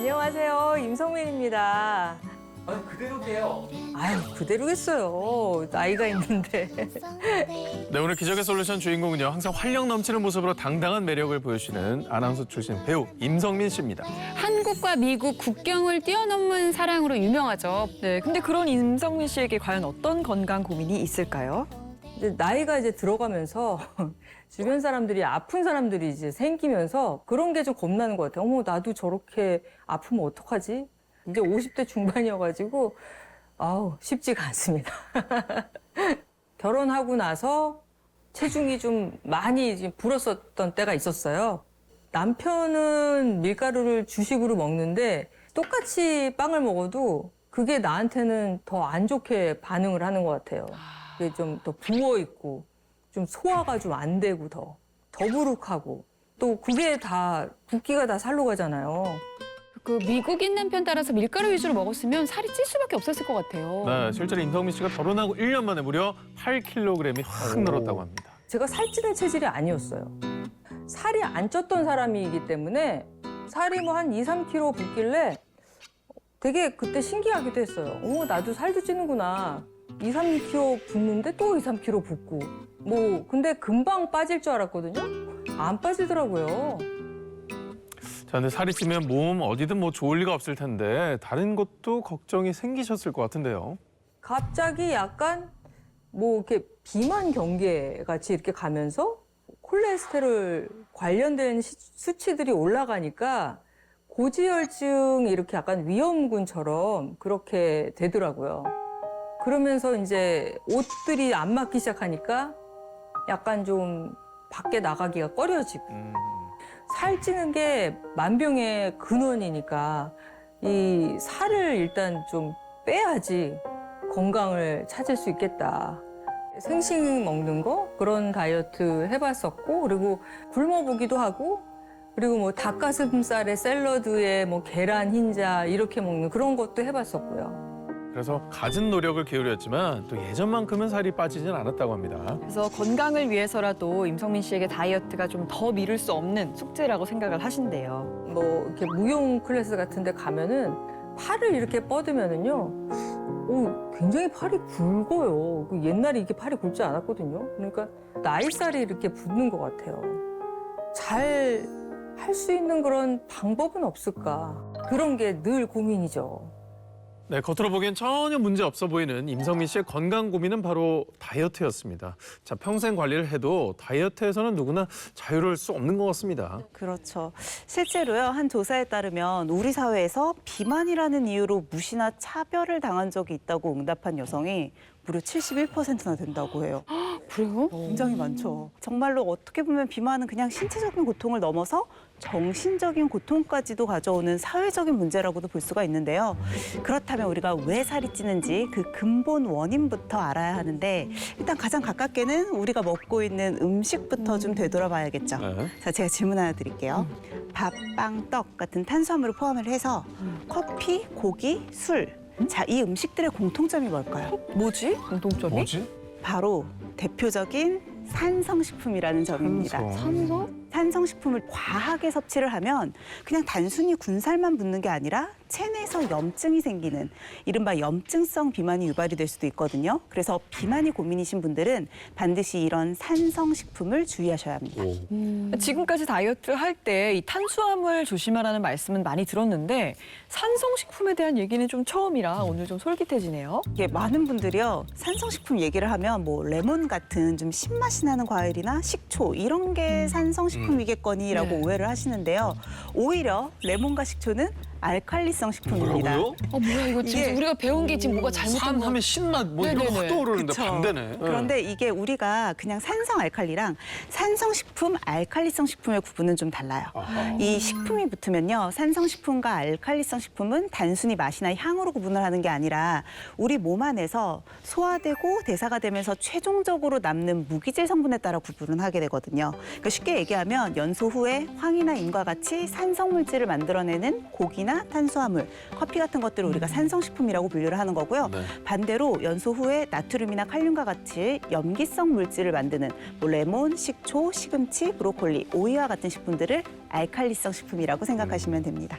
안녕하세요. 임성민입니다. 아니 그대로게요. 아유, 그대로겠어요. 나이가 있는데. 네, 오늘 기적의 솔루션 주인공은요. 항상 활력 넘치는 모습으로 당당한 매력을 보여주시는 아나운서 출신 배우 임성민 씨입니다. 한국과 미국 국경을 뛰어넘은 사랑으로 유명하죠. 네, 근데 그런 임성민 씨에게 과연 어떤 건강 고민이 있을까요? 이제 나이가 이제 들어가면서 주변 사람들이 아픈 사람들이 이제 생기면서 그런 게 좀 겁나는 것 같아요. 어머, 나도 저렇게 아프면 어떡하지? 이제 50대 중반이어가지고 아우, 쉽지가 않습니다. 결혼하고 나서 체중이 좀 많이 이제 불었었던 때가 있었어요. 남편은 밀가루를 주식으로 먹는데 똑같이 빵을 먹어도 그게 나한테는 더 안 좋게 반응을 하는 것 같아요. 그게 좀 더 부어있고 좀 소화가 좀 안 되고 더 더부룩하고 또 그게 다 붓기가 다 살로 가잖아요. 그 미국인 남편 따라서 밀가루 위주로 먹었으면 살이 찔 수밖에 없었을 것 같아요. 네, 실제로 임성민 씨가 결혼하고 1년 만에 무려 8kg이 확 늘었다고 합니다. 제가 살찌는 체질이 아니었어요. 살이 안 쪘던 사람이기 때문에 살이 뭐 한 2, 3kg 붓길래 되게 그때 신기하기도 했어요. 어머, 나도 살도 찌는구나. 2, 3kg 붓는데 또 2, 3kg 붓고. 뭐 근데 금방 빠질 줄 알았거든요. 안 빠지더라고요. 자, 근데 살이 찌면 몸 어디든 뭐 좋을 리가 없을 텐데 다른 것도 걱정이 생기셨을 것 같은데요. 갑자기 약간 뭐 이렇게 비만 경계 같이 이렇게 가면서 콜레스테롤 관련된 수치들이 올라가니까 고지혈증 이렇게 약간 위험군처럼 그렇게 되더라고요. 그러면서 이제 옷들이 안 맞기 시작하니까 약간 좀 밖에 나가기가 꺼려지고 살찌는 게 만병의 근원이니까 이 살을 일단 좀 빼야지 건강을 찾을 수 있겠다. 생식 먹는 거 그런 다이어트 해봤었고 그리고 굶어보기도 하고 그리고 뭐 닭가슴살에 샐러드에 뭐 계란 흰자 이렇게 먹는 그런 것도 해봤었고요. 그래서 갖은 노력을 기울였지만 또 예전만큼은 살이 빠지진 않았다고 합니다. 그래서 건강을 위해서라도 임성민 씨에게 다이어트가 좀 더 미룰 수 없는 숙제라고 생각을 하신대요. 뭐 이렇게 무용 클래스 같은 데 가면은 팔을 이렇게 뻗으면은요. 오, 굉장히 팔이 굵어요. 옛날에 이게 팔이 굵지 않았거든요. 그러니까 나이살이 이렇게 붙는 것 같아요. 잘 할 수 있는 그런 방법은 없을까? 그런 게 늘 고민이죠. 네, 겉으로 보기엔 전혀 문제 없어 보이는 임성민 씨의 건강 고민은 바로 다이어트였습니다. 자, 평생 관리를 해도 다이어트에서는 누구나 자유로울 수 없는 것 같습니다. 그렇죠. 실제로요, 한 조사에 따르면 우리 사회에서 비만이라는 이유로 무시나 차별을 당한 적이 있다고 응답한 여성이 무려 71%나 된다고 해요. 그래요? 굉장히 많죠. 정말로 어떻게 보면 비만은 그냥 신체적인 고통을 넘어서 정신적인 고통까지도 가져오는 사회적인 문제라고도 볼 수가 있는데요. 그렇다면 우리가 왜 살이 찌는지 그 근본 원인부터 알아야 하는데 일단 가장 가깝게는 우리가 먹고 있는 음식부터 좀 되돌아봐야겠죠. 네. 자, 제가 질문 하나 드릴게요. 밥, 빵, 떡 같은 탄수화물을 포함을 해서 커피, 고기, 술. 자, 이 음식들의 공통점이 뭘까요? 뭐지? 공통점이? 뭐지? 바로 대표적인 산성식품이라는 점입니다. 산소? 산성식품을 과하게 섭취를 하면 그냥 단순히 군살만 붙는 게 아니라 체내에서 염증이 생기는 이른바 염증성 비만이 유발이 될 수도 있거든요. 그래서 비만이 고민이신 분들은 반드시 이런 산성식품을 주의하셔야 합니다. 지금까지 다이어트 할 때 이 탄수화물 조심하라는 말씀은 많이 들었는데 산성식품에 대한 얘기는 좀 처음이라 오늘 좀 솔깃해지네요. 이게 많은 분들이요, 산성식품 얘기를 하면 뭐 레몬 같은 좀 신맛이 나는 과일이나 식초 이런 게 산성식품이겠거니라고 네. 오해를 하시는데요. 오히려 레몬과 식초는 알칼리성 식품입니다. 뭐야 이거 지금 이게- 우리가 배운 게 지금 뭐가 잘못된 산 거 하면 신맛 뭐 이런 거 네네네. 확 떠오르는데 그쵸. 반대네. 그런데 이게 우리가 그냥 산성 알칼리랑 산성식품, 알칼리성 식품의 구분은 좀 달라요. 아하. 이 식품이 붙으면요, 산성식품과 알칼리성 식품은 단순히 맛이나 향으로 구분을 하는 게 아니라 우리 몸 안에서 소화되고 대사가 되면서 최종적으로 남는 무기질 성분에 따라 구분을 하게 되거든요. 그러니까 쉽게 얘기하면 연소 후에 황이나 임과 같이 산성물질을 만들어내는 고기나 탄수화물, 커피 같은 것들을 우리가 산성식품이라고 분류를 하는 거고요. 네. 반대로 연소 후에 나트륨이나 칼륨과 같이 염기성 물질을 만드는 뭐 레몬, 식초, 시금치, 브로콜리, 오이와 같은 식품들을 알칼리성 식품이라고 생각하시면 됩니다.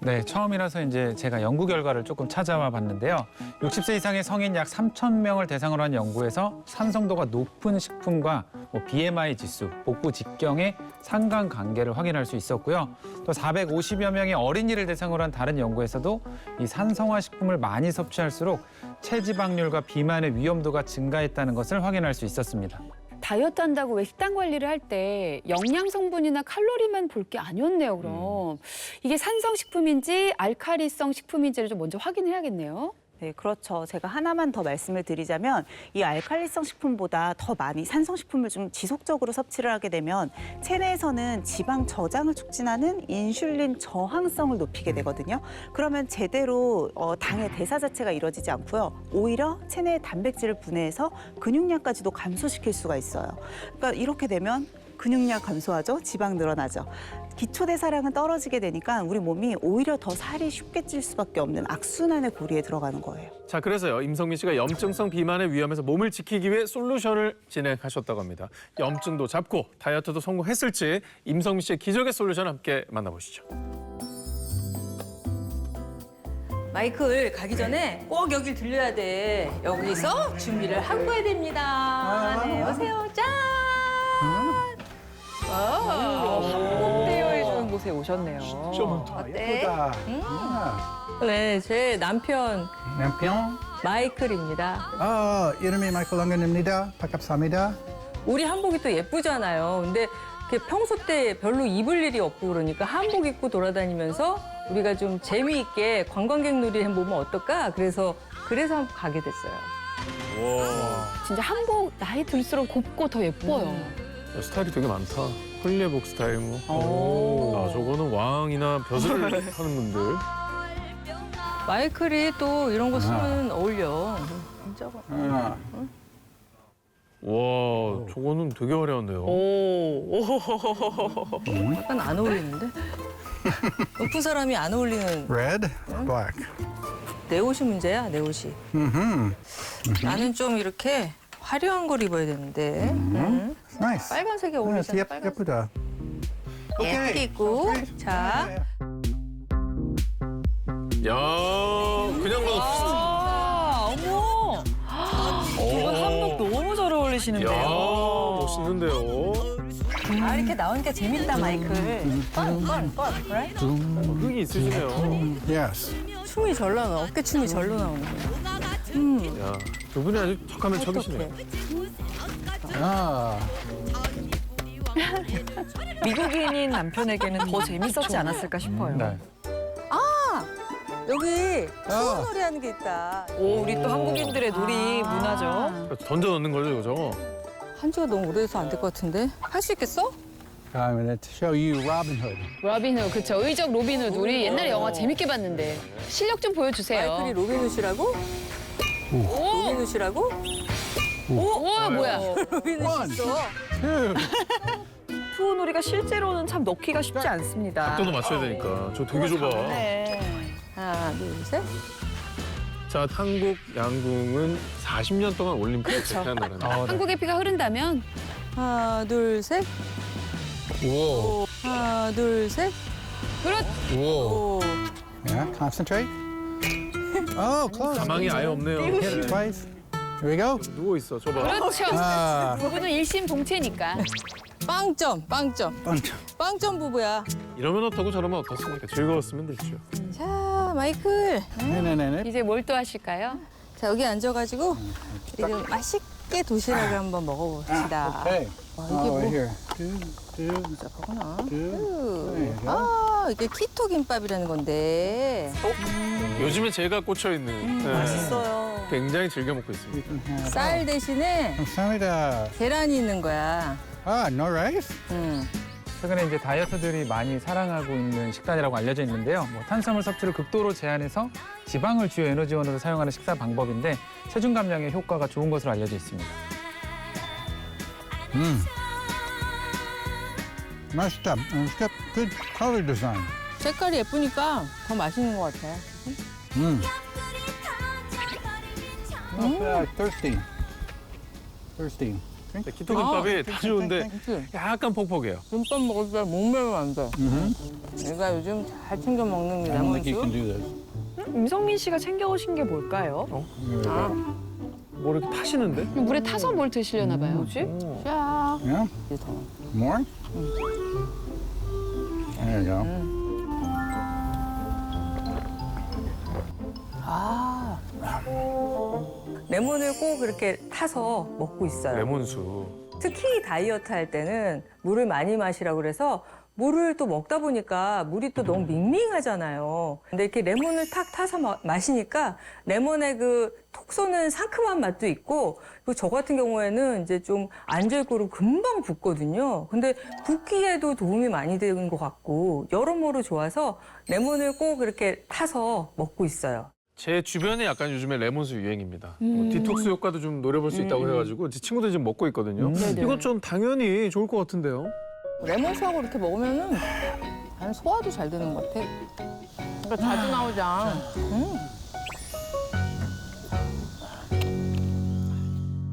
네, 처음이라서 이제 제가 연구 결과를 조금 찾아와 봤는데요. 60세 이상의 성인 약 3,000명을 대상으로 한 연구에서 산성도가 높은 식품과 BMI 지수, 복부 직경의 상관관계를 확인할 수 있었고요. 또 450여 명의 어린이를 대상으로 한 다른 연구에서도 이 산성화 식품을 많이 섭취할수록 체지방률과 비만의 위험도가 증가했다는 것을 확인할 수 있었습니다. 다이어트 한다고 왜 식단 관리를 할 때 영양 성분이나 칼로리만 볼 게 아니었네요, 그럼. 이게 산성식품인지 알칼리성 식품인지를 좀 먼저 확인해야겠네요. 네, 그렇죠. 제가 하나만 더 말씀을 드리자면 이 알칼리성 식품보다 더 많이 산성식품을 좀 지속적으로 섭취를 하게 되면 체내에서는 지방 저장을 촉진하는 인슐린 저항성을 높이게 되거든요. 그러면 제대로 당의 대사 자체가 이루어지지 않고요. 오히려 체내의 단백질을 분해해서 근육량까지도 감소시킬 수가 있어요. 그러니까 이렇게 되면 근육량 감소하죠. 지방 늘어나죠. 기초대사량은 떨어지게 되니까 우리 몸이 오히려 더 살이 쉽게 찔 수밖에 없는 악순환의 고리에 들어가는 거예요. 자, 그래서요. 임성민 씨가 염증성 비만의 위험에서 몸을 지키기 위해 솔루션을 진행하셨다고 합니다. 염증도 잡고 다이어트도 성공했을지 임성민 씨의 기적의 솔루션 함께 만나보시죠. 마이클 가기 전에 꼭 여길 들려야 돼. 여기서 준비를 하고 가야 됩니다. 네, 오세요. 짠! 한복대여 해주는 곳에 오셨네요. 어때? 네, 제 남편 남편? 마이클입니다. 이름이 마이클 랑건입니다. 반갑습니다. 우리 한복이 또 예쁘잖아요. 근데 이렇게 평소 때 별로 입을 일이 없고 그러니까 한복 입고 돌아다니면서 우리가 좀 재미있게 관광객 놀이 해보면 어떨까? 그래서 한번 가게 됐어요. 진짜 한복 나이 들수록 곱고 더 예뻐요. 스타일이 되게 많다. 헐레복 스타일 뭐. 아, 저거는 왕이나 벼슬을 하는 분들. 마이클이 또 이런 거 쓰면 어울려. 진짜. 와, 저거는 되게 화려한데요. 약간 안 어울리는데? 높은 사람이 안 어울리는 Red, black. 내 옷이 문제야, 내 옷이. 나는 좀 이렇게 화려한 걸 입어야 되는데. Nice. 빨간색이 어울리잖아, 빨간색. 예쁘다. 예쁘게 입고. 자, 야, 그냥 봐도 어머! 두 분 한복 너무 잘 야, 어울리시는데요. 멋있는데요. 이렇게 나오니까 재밌다, 마이클. 흥이 있으시네요. Yes. 춤이 절로 나와, 어깨춤이 절로 나오는 거야. 야, 두 분이 아주 척하면 척이시네요. 미국인인 남편에게는 더 재밌었지 않았을까 싶어요. 네. 여기 소원놀이 하는 게 있다. 오, 우리 또 한국인들의 놀이 문화죠. 던져 넣는 거죠, 저거? 한지가 너무 오래돼서 안 될 것 같은데? 할 수 있겠어? I'm going to show you Robin Hood. 로빈후드, 그쵸. 의적 로빈후드. 우리 옛날에 영화 재밌게 봤는데. 실력 좀 보여주세요. 마이클이 로빈훗이라고? 로빈훗이라고? 우와, 뭐야. 로빈훗 있어. 투어놀이가 실제로는 참 넣기가 쉽지 않습니다. 각도도 맞춰야 되니까. 저 되게 좁아. 하나, 둘, 셋. 자, 한국 양궁은 40년 동안 올림픽을 제패한 나라입니다. 한국의 피가 흐른다면 하나, 둘, 셋. Whoa. 하나, 둘, 셋. 그렇. Whoa. 오. Yeah, concentrate. Oh, close. 가망이 아예 없네요. Hit it twice. Here we go. 누워 있어, 저봐. 그렇죠. Ah, 두 분은 일심동체니까. 빵점. bunch. 빵점 부부야. 이러면 어떻고 저러면 어떻습니까? 즐거웠으면 됐죠. 자, 마이클. 네네네. 이제 뭘 또 하실까요? 자, 여기 앉아가지고 지금 맛있게 도시락을 한번 먹어봅시다. Okay. 와, 이게 뭐 Right here. Two. 복잡하구나. There you go. 아, 이게 키토 김밥이라는 건데. 요즘에 제가 꽂혀있는. 네. 맛있어요. 굉장히 즐겨 먹고 있습니다. You can have 쌀 대신에 감사합니다. 계란이 있는 거야. No rice? 최근에 이제 다이어터들이 많이 사랑하고 있는 식단이라고 알려져 있는데요. 탄수화물 섭취를 극도로 제한해서 지방을 주요 에너지원으로 사용하는 식사 방법인데 체중 감량에 효과가 좋은 것으로 알려져 있습니다. 맛있다. It's got good color design. 색깔이 예쁘니까 더 맛있는 것 같아. Not bad. Thirsty. Thirsty. Okay. 기토김밥이 다 좋은데 그치? 약간 퍽퍽해요. 김밥 먹을 때 목매면 안 돼. 내가 요즘 잘 챙겨 먹는 I don't think you can 레몬수. do this. 임성민 씨가 챙겨오신 게 뭘까요? There we go. 뭐 이렇게 타시는데? 물에 타서 뭘 드시려나 봐요. 뭐지? 쫙. Yeah. 이제 더. More? There you go. 아. 레몬을 꼭 이렇게 타서 먹고 있어요. 레몬수. 특히 다이어트 할 때는 물을 많이 마시라고 그래서 물을 또 먹다 보니까 물이 또 너무 밍밍하잖아요. 근데 이렇게 레몬을 탁 타서 마시니까 레몬의 그 톡 쏘는 상큼한 맛도 있고, 그리고 저 같은 경우에는 이제 좀 앉아있고 금방 붓거든요. 근데 붓기에도 도움이 많이 되는 것 같고, 여러모로 좋아서 레몬을 꼭 이렇게 타서 먹고 있어요. 제 주변에 약간 요즘에 레몬수 유행입니다. 뭐 디톡스 효과도 좀 노려볼 수 있다고 해가지고 제 친구들이 지금 먹고 있거든요. 이건 좀 당연히 좋을 것 같은데요. 레몬수하고 이렇게 먹으면은 난 소화도 잘 되는 것 같아. 그러니까 자주 나오자.